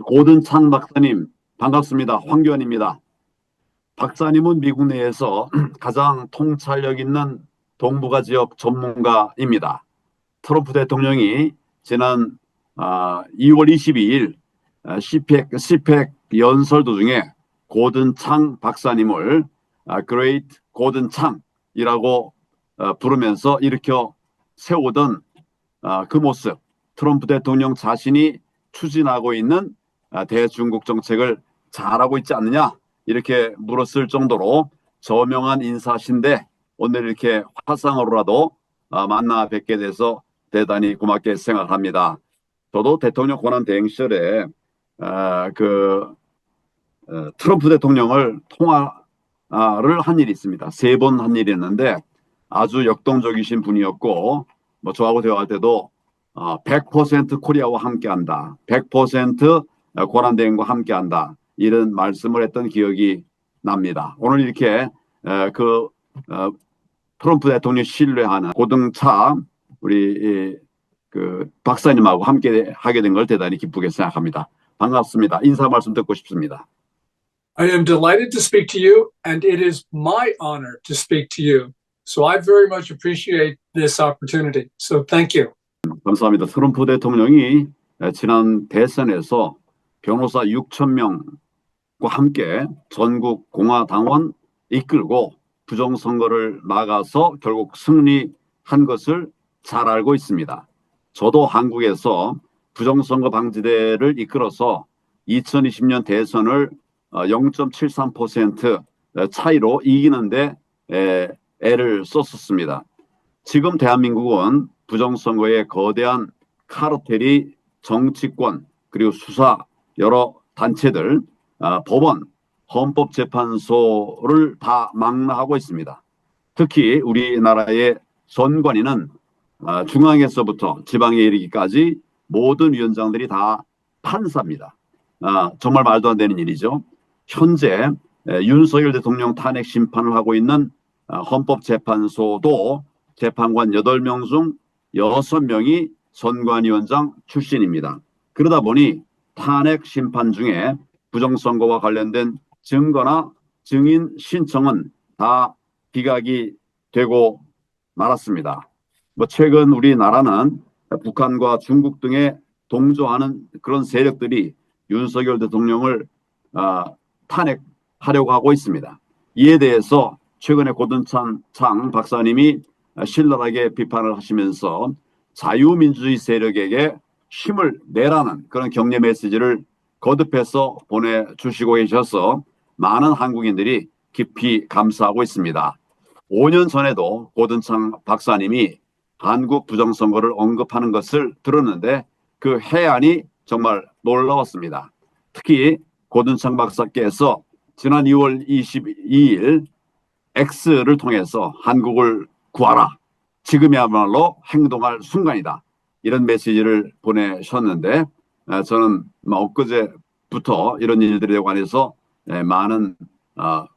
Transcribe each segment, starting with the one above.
고든창 박사님, 반갑습니다. 황교안입니다. 박사님은 미국 내에서 가장 통찰력 있는 동북아 지역 전문가입니다. 트럼프 대통령이 지난 2월 22일 시펙 연설 도중에 고든창 박사님을 Great 고든창이라고 부르면서 일으켜 세우던 그 모습, 트럼프 대통령 자신이 추진하고 있는 대중국 정책을 잘하고 있지 않느냐 이렇게 물었을 정도로 저명한 인사신데 오늘 이렇게 화상으로라도 만나 뵙게 돼서 대단히 고맙게 생각합니다. 저도 대통령 권한 대행 시절에 트럼프 대통령을 통화를 한 일이 있습니다. 3번 한 일이 있는데 아주 역동적이신 분이었고 뭐 저하고 대화할 때도 100% 코리아와 함께한다. 100% 권한 대행과 함께한다. 이런 말씀을 했던 기억이 납니다. 오늘 이렇게 트럼프 대통령 신뢰하는 고등차 우리 박사님하고 함께 하게 된 걸 대단히 기쁘게 생각합니다. 반갑습니다. 인사 말씀 듣고 싶습니다. I am delighted to speak to you, and it is my honor to speak to you. So I very much appreciate this opportunity. So thank you. 감사합니다. 트럼프 대통령이 지난 대선에서 변호사 6,000명과 함께 전국 공화당원 이끌고 부정선거를 나가서 결국 승리한 것을 잘 알고 있습니다. 저도 한국에서 부정선거 방지대를 이끌어서 2020년 대선을 0.73% 차이로 이기는데 애를 썼었습니다. 지금 대한민국은 부정선거의 거대한 카르텔이 정치권 그리고 수사 여러 단체들 법원 헌법재판소를 다 망라하고 있습니다. 특히 우리나라의 선관위는 중앙에서부터 지방에 이르기까지 모든 위원장들이 다 판사입니다. 정말 말도 안 되는 일이죠. 현재 윤석열 대통령 탄핵 심판을 하고 있는 헌법재판소도 재판관 8명 중 6명이 선관위원장 출신입니다. 그러다 보니 탄핵 심판 중에 부정선거와 관련된 증거나 증인 신청은 다 기각이 되고 말았습니다. 최근 우리나라는 북한과 중국 등에 동조하는 그런 세력들이 윤석열 대통령을 탄핵하려고 하고 있습니다. 이에 대해서 최근에 고든창 박사님이 신랄하게 비판을 하시면서 자유민주주의 세력에게 힘을 내라는 그런 격려 메시지를 거듭해서 보내주시고 계셔서 많은 한국인들이 깊이 감사하고 있습니다. 5년 전에도 고든창 박사님이 한국 부정선거를 언급하는 것을 들었는데 그 해안이 정말 놀라웠습니다. 특히 고든창 박사께서 지난 2월 22일 X를 통해서 한국을 구하라. 지금이야말로 행동할 순간이다. 이런 메시지를 보내셨는데 저는 엊그제부터 이런 일들에 관해서 많은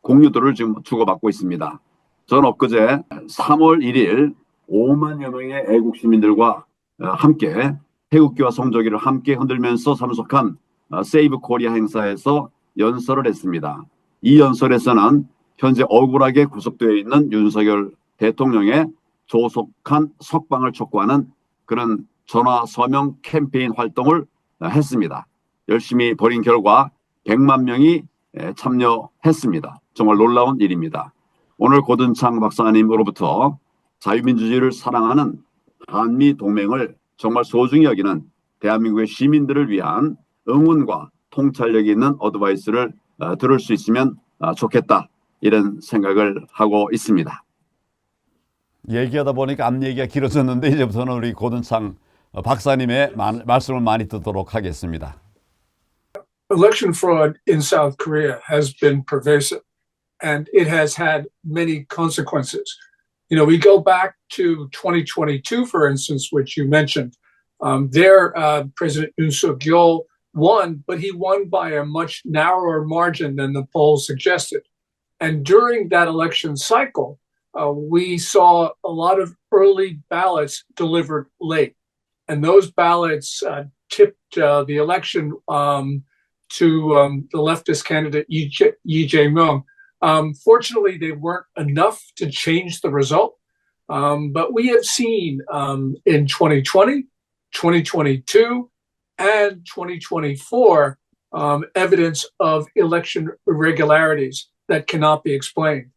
공유들을 지금 주고받고 있습니다. 저는 엊그제 3월 1일 5만여 명의 애국 시민들과 함께 태극기와 성조기를 함께 흔들면서 참석한 세이브 코리아 행사에서 연설을 했습니다. 이 연설에서는 현재 억울하게 구속되어 있는 윤석열 대통령의 조속한 석방을 촉구하는 그런 전화 서명 캠페인 활동을 했습니다. 열심히 벌인 결과 100만 명이 참여했습니다. 정말 놀라운 일입니다. 오늘 고든창 박사님으로부터 자유민주주의를 사랑하는 한미 동맹을 정말 소중히 여기는 대한민국의 시민들을 위한 응원과 통찰력이 있는 어드바이스를 들을 수 있으면 좋겠다. 이런 생각을 하고 있습니다. 얘기하다 보니까 앞 얘기가 길어졌는데 이제부터는 우리 고든창 박사님의 말씀을 많이 듣도록 하겠습니다. Election fraud in South Korea has been pervasive, and it has had many consequences. You know, we go back to 2022, for instance, which you mentioned. There, President Yoon Suk-yeol won, but he won by a much narrower margin than the polls suggested. And during that election cycle, we saw a lot of early ballots delivered late. And those ballots tipped the election to the leftist candidate Yi Jae-myung. Fortunately, they weren't enough to change the result. But we have seen in 2020, 2022, and 2024 evidence of election irregularities that cannot be explained.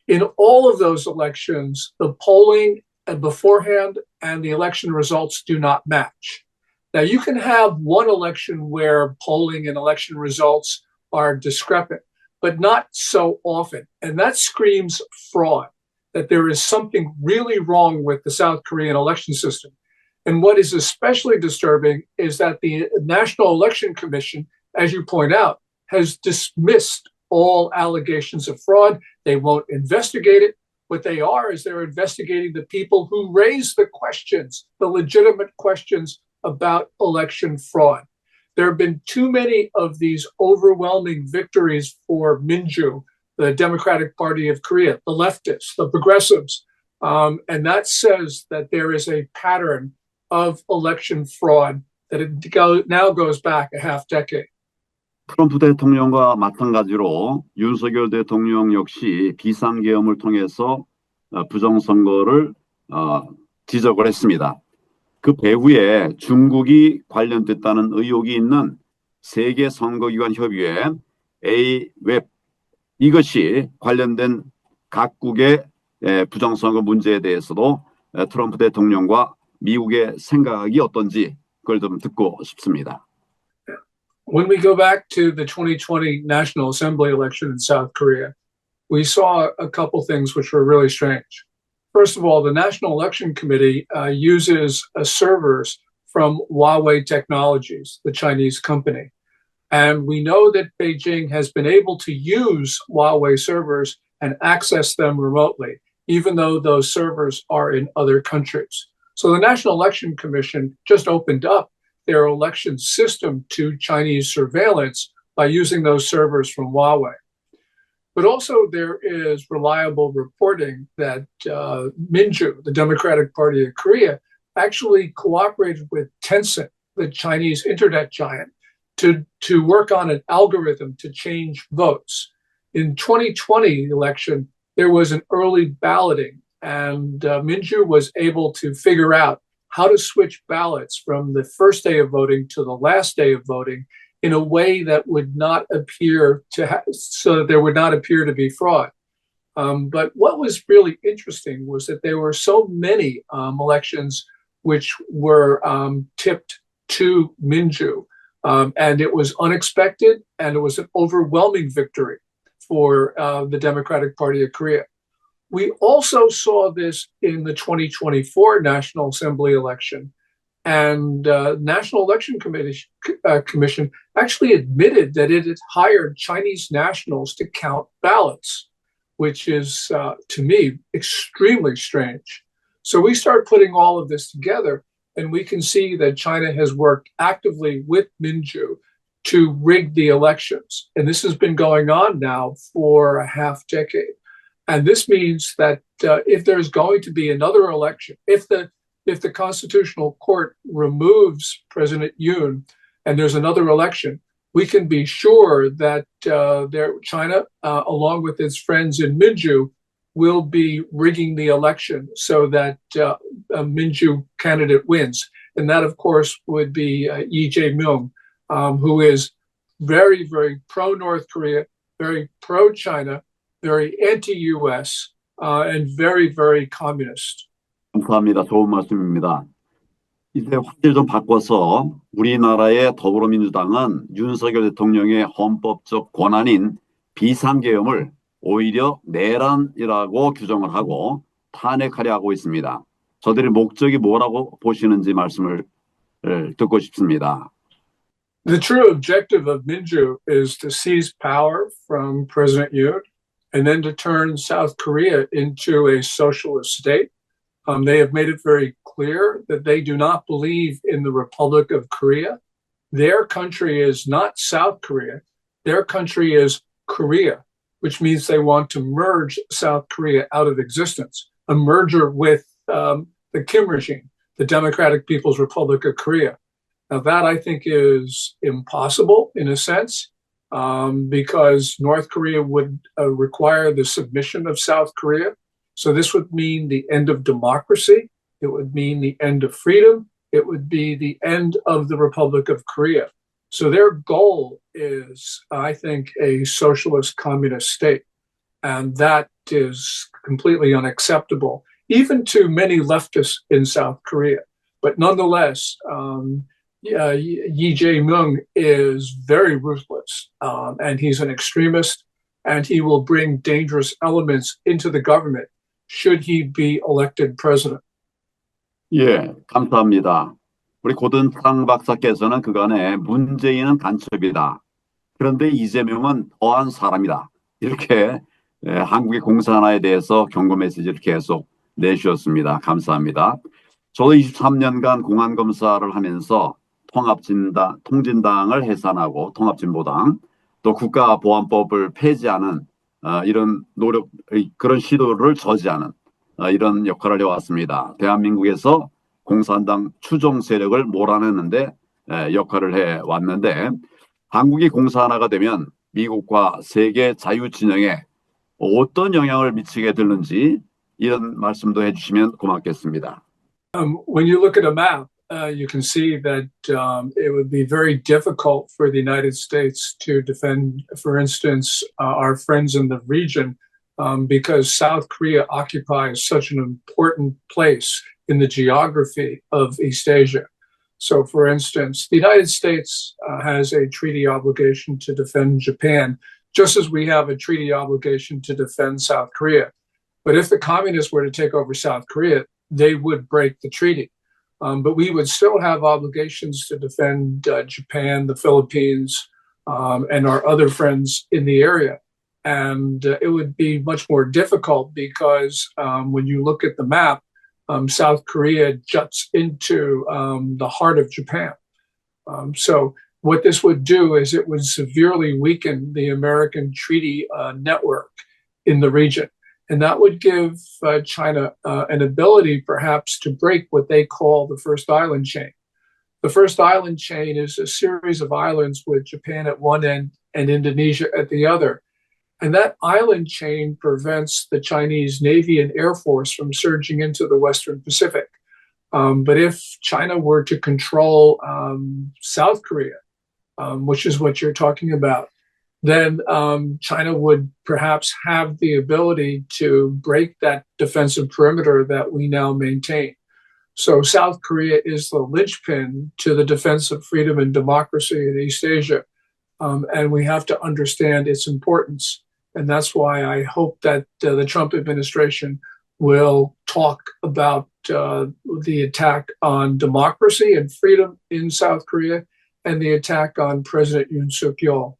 In all of those elections, the polling beforehand and the election results do not match. Now, you can have one election where polling and election results are discrepant, but not so often. And that screams fraud, that there is something really wrong with the South Korean election system. And what is especially disturbing is that the National Election Commission, as you point out, has dismissed all allegations of fraud. They won't investigate it. What they are is they're investigating the people who raise the questions, the legitimate questions about election fraud. There have been too many of these overwhelming victories for Minju, the Democratic Party of Korea, the leftists, the progressives. And that says that there is a pattern of election fraud that now goes back a half decade. 트럼프 대통령과 마찬가지로 윤석열 대통령 역시 비상계엄을 통해서 부정선거를 지적을 했습니다. 그 배후에 중국이 관련됐다는 의혹이 있는 세계선거기관 협의회 AWEB, 이것이 관련된 각국의 부정선거 문제에 대해서도 트럼프 대통령과 미국의 생각이 어떤지 그걸 좀 듣고 싶습니다. When we go back to the 2020 National Assembly election in South Korea, we saw a couple things which were really strange. First of all, the National Election Committee uses servers from Huawei Technologies, the Chinese company. And we know that Beijing has been able to use Huawei servers and access them remotely, even though those servers are in other countries. So the National Election Commission just opened up their election system to Chinese surveillance by using those servers from Huawei. But also there is reliable reporting that Minju, the Democratic Party of Korea, actually cooperated with Tencent, the Chinese internet giant, to work on an algorithm to change votes. In 2020 election, there was an early balloting, and Minju was able to figure out how to switch ballots from the first day of voting to the last day of voting in a way that would not appear to so that there would not appear to be fraud. But what was really interesting was that there were so many elections which were tipped to Minju, and it was unexpected, and it was an overwhelming victory for the Democratic Party of Korea. We also saw this in the 2024 National Assembly election, and National Election Commission actually admitted that it had hired Chinese nationals to count ballots, which is, to me, extremely strange. So we start putting all of this together, and we can see that China has worked actively with Minju to rig the elections. And this has been going on now for a half decade. And this means that if there's going to be another election, if the Constitutional Court removes President Yoon and there's another election, we can be sure that China, along with its friends in Minju, will be rigging the election so that a Minju candidate wins. And that, of course, would be Yi Jae-myung, who is very, very pro-North Korea, very pro-China, very anti-US, and very, very communist. 감사합니다. 좋은 말씀입니다. 이제 화제를 좀 바꿔서 우리나라의 더불어민주당은 윤석열 대통령의 헌법적 권한인 비상계엄을 오히려 내란이라고 규정을 하고 탄핵하려 하고 있습니다. 저들의 목적이 뭐라고 보시는지 말씀을 듣고 싶습니다. The true objective of Minju is to seize power from President Yoon and then to turn South Korea into a socialist state. They have made it very clear that they do not believe in the Republic of Korea. Their country is not South Korea. Their country is Korea, which means they want to merge South Korea out of existence, a merger with the Kim regime, the Democratic People's Republic of Korea. Now, that I think is impossible in a sense, because North Korea would require the submission of South Korea. So this would mean the end of democracy. It would mean the end of freedom. It would be the end of the Republic of Korea. So their goal is, I think, a socialist communist state. And that is completely unacceptable, even to many leftists in South Korea. But nonetheless, Lee Jae-myung is very ruthless, and he's an extremist, and he will bring dangerous elements into the government should he be elected president. 예, 감사합니다. 우리 고든창 박사께서는 그간에 문재인은 간첩이다. 그런데 이재명은 더한 사람이다. 이렇게 한국의 공산화에 대해서 경고 메시지를 계속 내주셨습니다. 감사합니다. 저도 23년간 공안검사를 하면서 통진당을 해산하고 통합진보당 또 국가보안법을 폐지하는 이런 노력, 그런 시도를 저지하는 이런 역할을 해왔습니다. 대한민국에서 공산당 추종 세력을 몰아내는데 역할을 해왔는데 한국이 공산화가 되면 미국과 세계 자유진영에 어떤 영향을 미치게 되는지 이런 말씀도 해주시면 고맙겠습니다. When you look at a map, you can see that it would be very difficult for the United States to defend, for instance, our friends in the region, because South Korea occupies such an important place in the geography of East Asia. So, for instance, the United States has a treaty obligation to defend Japan, just as we have a treaty obligation to defend South Korea. But if the communists were to take over South Korea, they would break the treaty. But we would still have obligations to defend Japan, the Philippines, and our other friends in the area. And it would be much more difficult because when you look at the map, South Korea juts into the heart of Japan. So what this would do is it would severely weaken the American treaty network in the region. And that would give China an ability perhaps to break what they call the first island chain. The first island chain is a series of islands with Japan at one end and Indonesia at the other. And that island chain prevents the Chinese Navy and Air Force from surging into the Western Pacific. But if China were to control South Korea, which is what you're talking about, then China would perhaps have the ability to break that defensive perimeter that we now maintain. So South Korea is the linchpin to the defense of freedom and democracy in East Asia. And we have to understand its importance. And that's why I hope that the Trump administration will talk about the attack on democracy and freedom in South Korea and the attack on President Yoon Suk-yeol.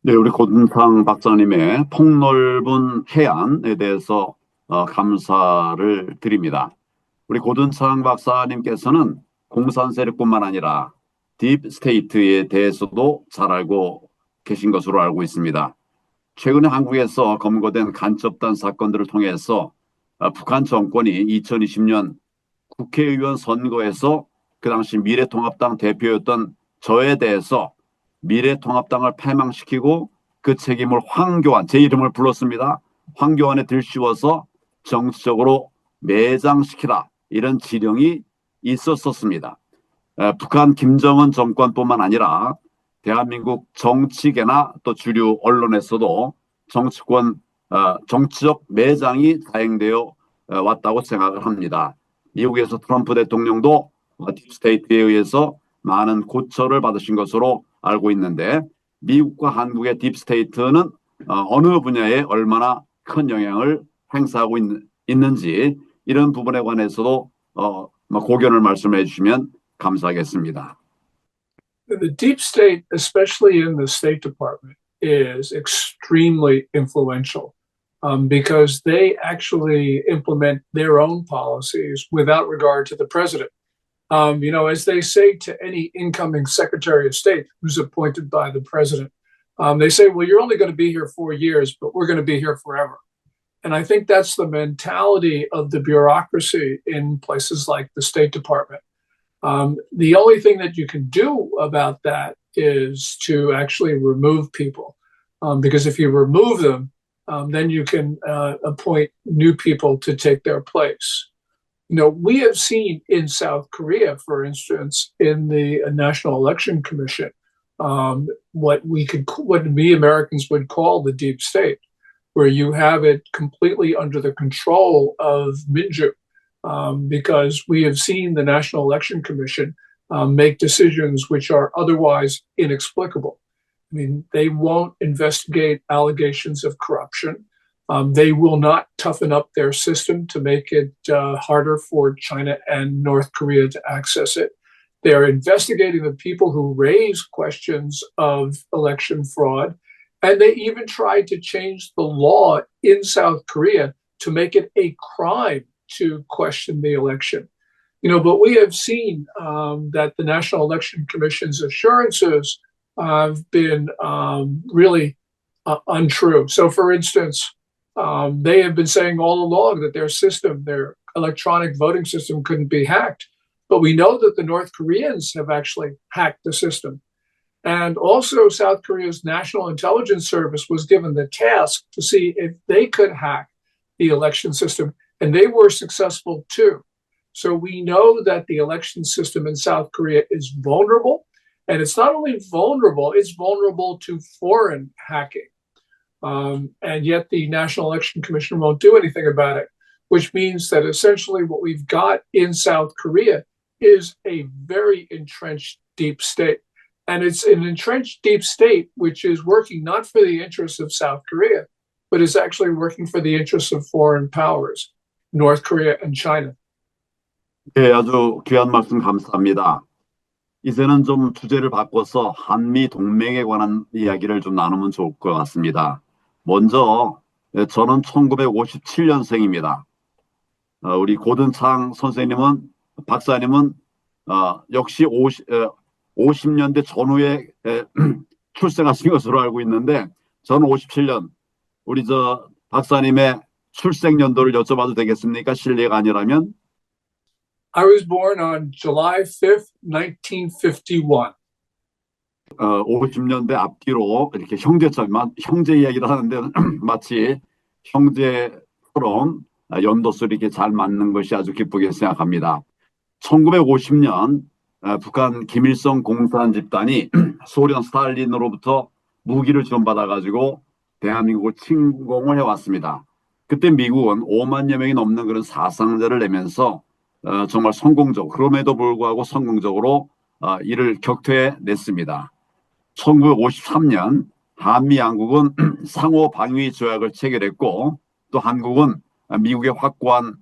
네, 우리 고든상 박사님의 폭넓은 해안에 대해서 감사를 드립니다. 우리 고든상 박사님께서는 공산 세력뿐만 아니라 딥 스테이트에 대해서도 잘 알고 계신 것으로 알고 있습니다. 최근에 한국에서 검거된 간첩단 사건들을 통해서 북한 정권이 2020년 국회의원 선거에서 그 당시 미래통합당 대표였던 저에 대해서 미래통합당을 패망시키고 그 책임을 황교안, 제 이름을 불렀습니다. 황교안에 들씌워서 정치적으로 매장시키라 이런 지령이 있었습니다. 북한 김정은 정권뿐만 아니라 대한민국 정치계나 또 주류 언론에서도 정치적 매장이 다행되어 왔다고 생각을 합니다. 미국에서 트럼프 대통령도 딥스테이트에 의해서 많은 고초를 받으신 것으로 알고 있는데 미국과 한국의 딥스테이트는 어느 분야에 얼마나 큰 영향을 행사하고 있는지 이런 부분에 관해서도 고견을 말씀해 주시면 감사하겠습니다. The deep state, especially in the State Department, is extremely influential because they actually implement their own policies without regard to the president. As they say to any incoming Secretary of State who's appointed by the president, they say, well, you're only going to be here 4 years, but we're going to be here forever. And I think that's the mentality of the bureaucracy in places like the State Department. The only thing that you can do about that is to actually remove people, because if you remove them, then you can appoint new people to take their place. You know, we have seen in South Korea, for instance, in the National Election Commission, what we Americans would call the deep state, where you have it completely under the control of Minju, because we have seen the National Election Commission make decisions which are otherwise inexplicable. I mean, they won't investigate allegations of corruption. They will not toughen up their system to make it harder for China and North Korea to access it. They are investigating the people who raise questions of election fraud. And they even tried to change the law in South Korea to make it a crime to question the election. You know, but we have seen that the National Election Commission's assurances have been really untrue. So, for instance, they have been saying all along that their electronic voting system couldn't be hacked. But we know that the North Koreans have actually hacked the system. And also, South Korea's National Intelligence Service was given the task to see if they could hack the election system, and they were successful too. So we know that the election system in South Korea is vulnerable, and it's not only vulnerable, it's vulnerable to foreign hacking. And yet the National Election Commission won't do anything about it, which means that essentially what we've got in South Korea is a very entrenched deep state. And it's an entrenched deep state which is working not for the interests of South Korea, but is actually working for the interests of foreign powers, North Korea and China. 네, 아주 귀한 말씀 감사합니다. 이제는 좀 주제를 바꿔서 한미 동맹에 관한 이야기를 좀 나누면 좋을 것 같습니다. 먼저 저는 1957년생입니다. 우리 고든창 박사님은 역시 50년대 전후에 출생하신 것으로 알고 있는데 저는 57년 우리 박사님의 출생 연도를 여쭤봐도 되겠습니까? 실례가 아니라면. I was born on July 5th, 1951. 50년대 앞뒤로 이렇게 형제 이야기를 하는데 마치 형제처럼 연도수를 이렇게 잘 맞는 것이 아주 기쁘게 생각합니다. 1950년 북한 김일성 공산 집단이 소련 스탈린으로부터 무기를 지원받아가지고 대한민국을 침공을 해왔습니다. 그때 미국은 5만여 명이 넘는 그런 사상자를 내면서 정말 그럼에도 불구하고 성공적으로 이를 격퇴해냈습니다. 1953년 한미 양국은 상호 방위 조약을 체결했고 또 한국은 미국의 확고한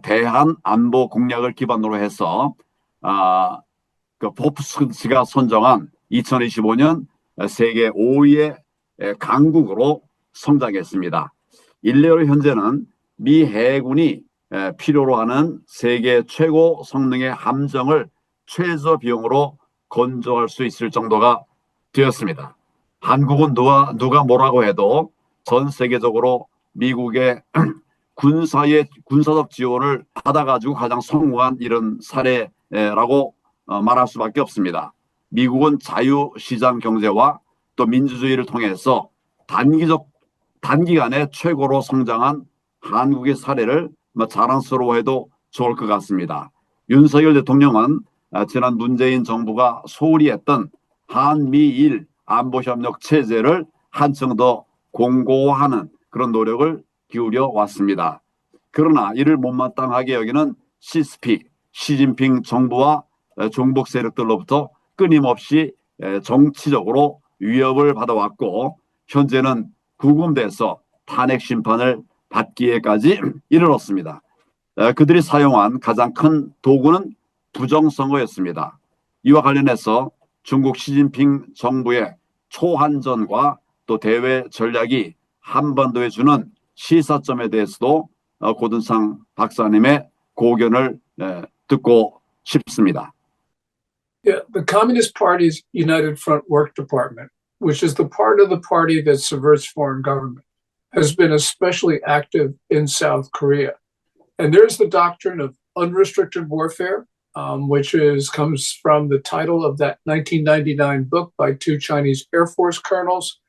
대한 안보 공약을 기반으로 해서 포브스가 선정한 2025년 세계 5위의 강국으로 성장했습니다. 일례로 현재는 미 해군이 필요로 하는 세계 최고 성능의 함정을 최저 비용으로 건조할 수 있을 정도가 되었습니다. 한국은 누가 뭐라고 해도 전 세계적으로 미국의 군사적 지원을 받아가지고 가장 성공한 이런 사례라고 말할 수밖에 없습니다. 미국은 자유시장 경제와 또 민주주의를 통해서 단기간에 최고로 성장한 한국의 사례를 자랑스러워해도 좋을 것 같습니다. 윤석열 대통령은 지난 문재인 정부가 소홀히 했던 한미일 안보협력 체제를 한층 더 공고화하는 그런 노력을 기울여 왔습니다. 그러나 이를 못마땅하게 여기는 시스픽, 시진핑 정부와 종북 세력들로부터 끊임없이 정치적으로 위협을 받아왔고 현재는 구금돼서 탄핵 심판을 받기에까지 이르렀습니다. 그들이 사용한 가장 큰 도구는 부정선거였습니다. 이와 관련해서 중국 시진핑 정부의 초한전과 또 대외 전략이 한반도에 주는 시사점에 대해서도 고든창 박사님의 고견을 듣고 싶습니다. Yeah, the Communist Party's United Front Work Department, which is the part of the party that subverts foreign government, has been especially active in South Korea. And there's the doctrine of unrestricted warfare comes from the title of that 1999 book by two Chinese Air Force colonels.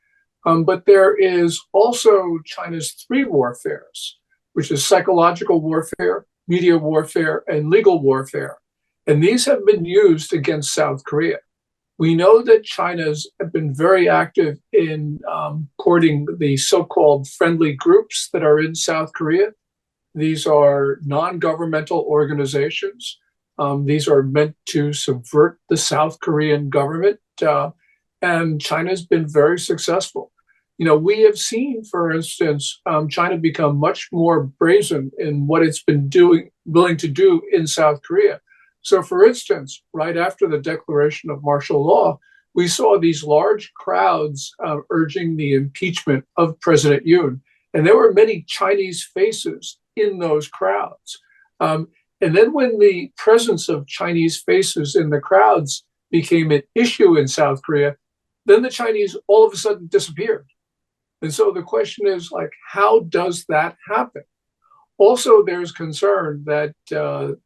But there is also China's three warfares, which is psychological warfare, media warfare, and legal warfare. And these have been used against South Korea. We know that China's been very active in courting the so-called friendly groups that are in South Korea. These are non-governmental organizations. These are meant to subvert the South Korean government, and China's been very successful. You know, we have seen, for instance, China become much more brazen in what it's been willing to do in South Korea. So, for instance, right after the declaration of martial law, we saw these large crowds urging the impeachment of President Yoon. And there were many Chinese faces in those crowds. And then when the presence of Chinese faces in the crowds became an issue in South Korea, then the Chinese all of a sudden disappeared. And so the question is, like, how does that happen? Also, there's concern that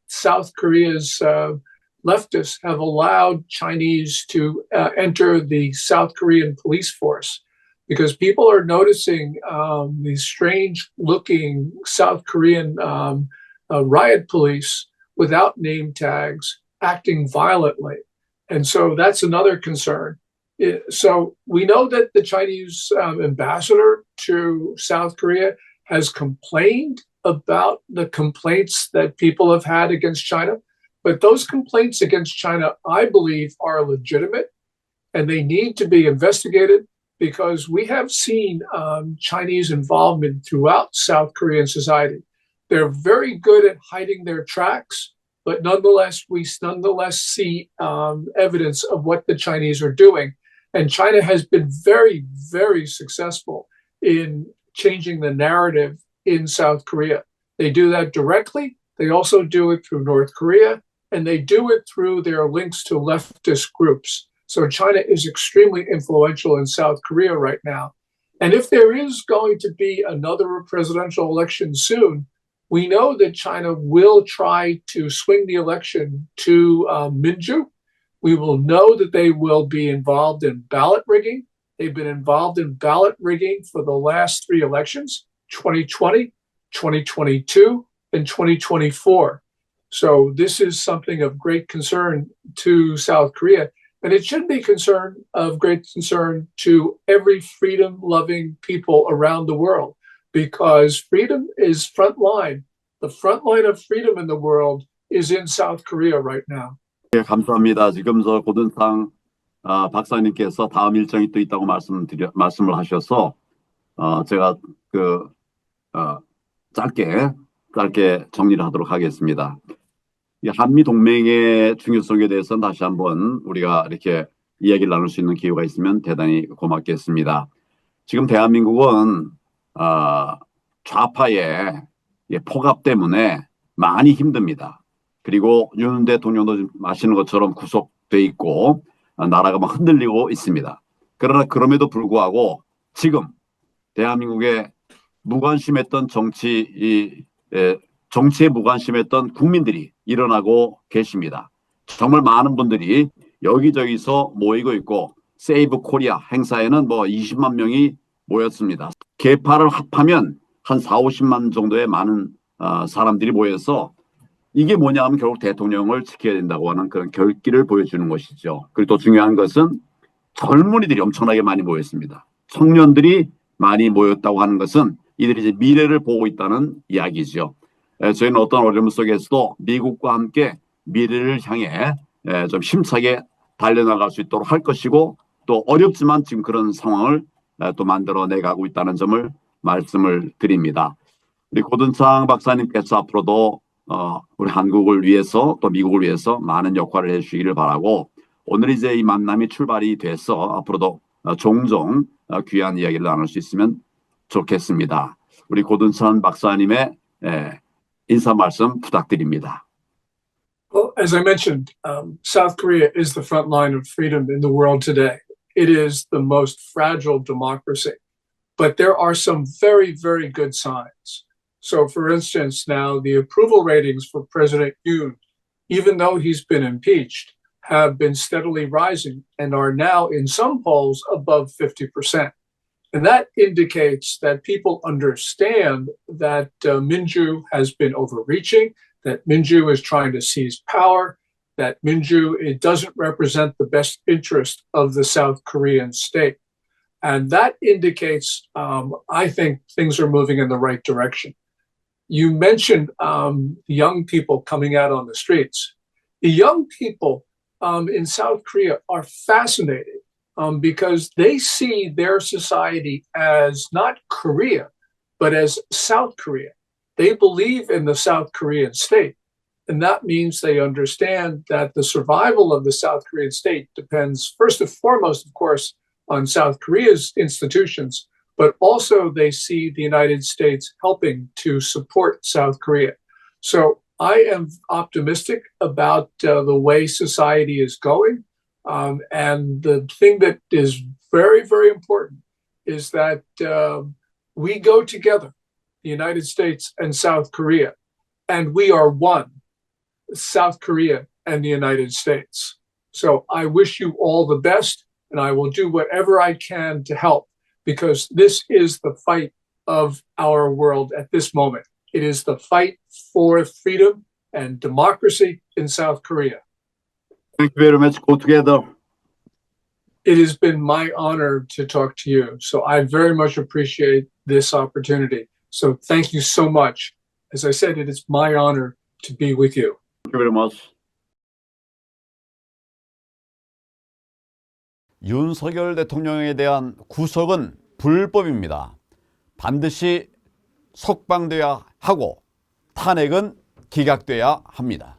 South Korea's leftists have allowed Chinese to enter the South Korean police force because people are noticing these strange-looking South Korean riot police without name tags acting violently. And so that's another concern. So we know that the Chinese ambassador to South Korea has complained about the complaints that people have had against China. But those complaints against China, I believe, are legitimate and they need to be investigated because we have seen Chinese involvement throughout South Korean society. They're very good at hiding their tracks, but nonetheless, we see evidence of what the Chinese are doing. And China has been very, very successful in changing the narrative in South Korea. They do that directly. They also do it through North Korea, and they do it through their links to leftist groups. So China is extremely influential in South Korea right now. And if there is going to be another presidential election soon, we know that China will try to swing the election to Minju. We will know that they will be involved in ballot rigging. They've been involved in ballot rigging for the last three elections, 2020, 2022, and 2024. So this is something of great concern to South Korea. And it should be of great concern to every freedom-loving people around the world, because freedom is frontline. The front line of freedom in the world is in South Korea right now. 네, 감사합니다. 지금 저 고든상 박사님께서 다음 일정이 또 있다고 말씀을 하셔서 제가 짧게 정리를 하도록 하겠습니다. 이 한미 동맹의 중요성에 대해서는 다시 한번 우리가 이렇게 이야기를 나눌 수 있는 기회가 있으면 대단히 고맙겠습니다. 지금 대한민국은 좌파의 폭압 때문에 많이 힘듭니다. 그리고 윤 대통령도 아시는 것처럼 구속돼 있고 나라가 막 흔들리고 있습니다. 그러나 그럼에도 불구하고 지금 대한민국에 무관심했던 정치에 무관심했던 국민들이 일어나고 계십니다. 정말 많은 분들이 여기저기서 모이고 있고 세이브 코리아 행사에는 뭐 20만 명이 모였습니다. 계파를 합하면 한 4, 50만 정도의 많은 사람들이 모여서 이게 뭐냐 하면 결국 대통령을 지켜야 된다고 하는 그런 결기를 보여주는 것이죠. 그리고 또 중요한 것은 젊은이들이 엄청나게 많이 모였습니다. 청년들이 많이 모였다고 하는 것은 이들이 이제 미래를 보고 있다는 이야기죠. 저희는 어떤 어려움 속에서도 미국과 함께 미래를 향해 좀 힘차게 달려나갈 수 있도록 할 것이고 또 어렵지만 지금 그런 상황을 또 만들어내 가고 있다는 점을 말씀을 드립니다. 우리 고든창 박사님께서 앞으로도 우리 한국을 위해서 또 미국을 위해서 많은 역할을 해주시기를 바라고 오늘 이제 이 만남이 출발이 돼서 앞으로도 종종 귀한 이야기를 나눌 수 있으면 좋겠습니다. 우리 고든창 박사님의 인사 말씀 부탁드립니다. Well, as I mentioned, South Korea is the front line of freedom in the world today. It is the most fragile democracy, but there are some very, very good signs. So, for instance, now the approval ratings for President Yoon even though he's been impeached, have been steadily rising and are now in some polls above 50%. And that indicates that people understand that Minju has been overreaching, that Minju is trying to seize power, that Minju, it doesn't represent the best interest of the South Korean state. And that indicates, I think, things are moving in the right direction. You mentioned young people coming out on the streets. The young people in South Korea are fascinating because they see their society as not Korea, but as South Korea. They believe in the South Korean state. And that means they understand that the survival of the South Korean state depends, first and foremost, of course, on South Korea's institutions, but also they see the United States helping to support South Korea. So I am optimistic about the way society is going. And the thing that is very, very important is that we go together, the United States and South Korea, and we are one, South Korea and the United States. So I wish you all the best, and I will do whatever I can to help, because this is the fight of our world at this moment. It is the fight for freedom and democracy in South Korea. Thank you very much. Go together. It has been my honor to talk to you. So I very much appreciate this opportunity. So thank you so much. As I said, it is my honor to be with you. Thank you very much. 윤석열 대통령에 대한 구속은 불법입니다. 반드시 석방돼야 하고 탄핵은 기각돼야 합니다.